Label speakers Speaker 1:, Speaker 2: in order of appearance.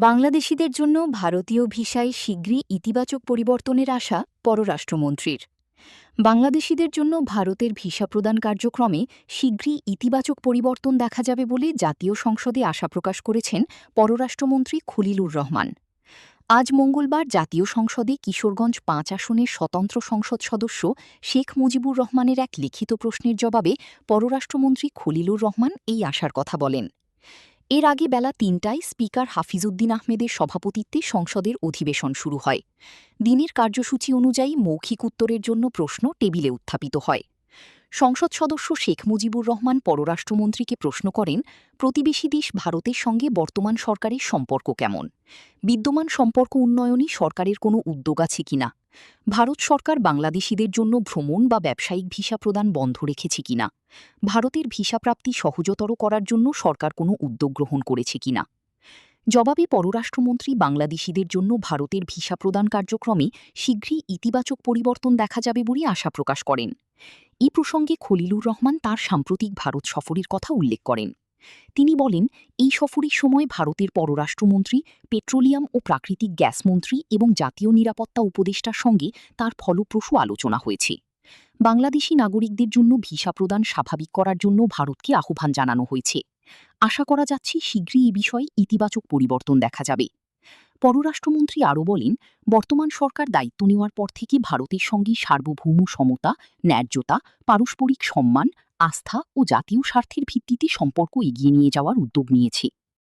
Speaker 1: বাংলাদেশিদের জন্য ভারতীয় ভিসায় শীঘ্রই ইতিবাচক পরিবর্তনের আশা পররাষ্ট্রমন্ত্রীর। বাংলাদেশিদের জন্য ভারতের ভিসা প্রদান কার্যক্রমে শীঘ্রই ইতিবাচক পরিবর্তন দেখা যাবে বলে জাতীয় সংসদে আশা প্রকাশ করেছেন পররাষ্ট্রমন্ত্রী খলিলুর রহমান। আজ মঙ্গলবার জাতীয় সংসদে কিশোরগঞ্জ ৫ আসনের স্বতন্ত্র সংসদ সদস্য শেখ মুজিবুর রহমানের এক লিখিত প্রশ্নের জবাবে পররাষ্ট্রমন্ত্রী খলিলুর রহমান এই আশার কথা বলেন। এর আগে বেলা ৩টায় স্পিকার হাফিজউদ্দিন আহমেদের সভাপতিত্বে সংসদের অধিবেশন শুরু হয়। দিনের কার্যসূচি অনুযায়ী মৌখিক উত্তরের জন্য প্রশ্ন টেবিলে উত্থাপিত হয়। সংসদ সদস্য শেখ মুজিবুর রহমান পররাষ্ট্রমন্ত্রীকে প্রশ্ন করেন, প্রতিবেশী দেশ ভারতের সঙ্গে বর্তমান সরকারের সম্পর্ক কেমন? বিদ্যমান সম্পর্ক উন্নয়নে সরকারের কোনো উদ্যোগ আছে কিনা? ভারত সরকার বাংলাদেশিদের জন্য ভ্রমণ বা ব্যবসায়িক ভিসা প্রদান বন্ধ রেখেছে কিনা? ভারতের ভিসা প্রাপ্তি সহজতর করার জন্য সরকার কোনো উদ্যোগ গ্রহণ করেছে কিনা? জবাবে পররাষ্ট্রমন্ত্রী বাংলাদেশিদের জন্য ভারতের ভিসা প্রদান কার্যক্রমে শীঘ্রই ইতিবাচক পরিবর্তন দেখা যাবে বলে আশা প্রকাশ করেন। এই প্রসঙ্গে খলিলুর রহমান তার সাম্প্রতিক ভারত সফরের কথা উল্লেখ করেন। তিনি বলেন, এই সফরের সময় ভারতের পররাষ্ট্রমন্ত্রী, পেট্রোলিয়াম ও প্রাকৃতিক গ্যাস মন্ত্রী এবং জাতীয় নিরাপত্তা উপদেষ্টার সঙ্গে তার ফলপ্রসূ আলোচনা হয়েছে। বাংলাদেশি নাগরিকদের জন্য ভিসা প্রদান স্বাভাবিক করার জন্য ভারতকে আহ্বান জানানো হয়েছে। আশা করা যাচ্ছে শীঘ্রই এ বিষয়ে ইতিবাচক পরিবর্তন দেখা যাবে। পররাষ্ট্রমন্ত্রী আরও বলেন, বর্তমান সরকার দায়িত্ব নেওয়ার পর থেকে ভারতের সঙ্গে সার্বভৌম সমতা, ন্যায্যতা, পারস্পরিক সম্মান, আস্থা ও জাতীয় স্বার্থের ভিত্তিতে সম্পর্ক এগিয়ে নিয়ে যাওয়ার উদ্যোগ নিয়েছে।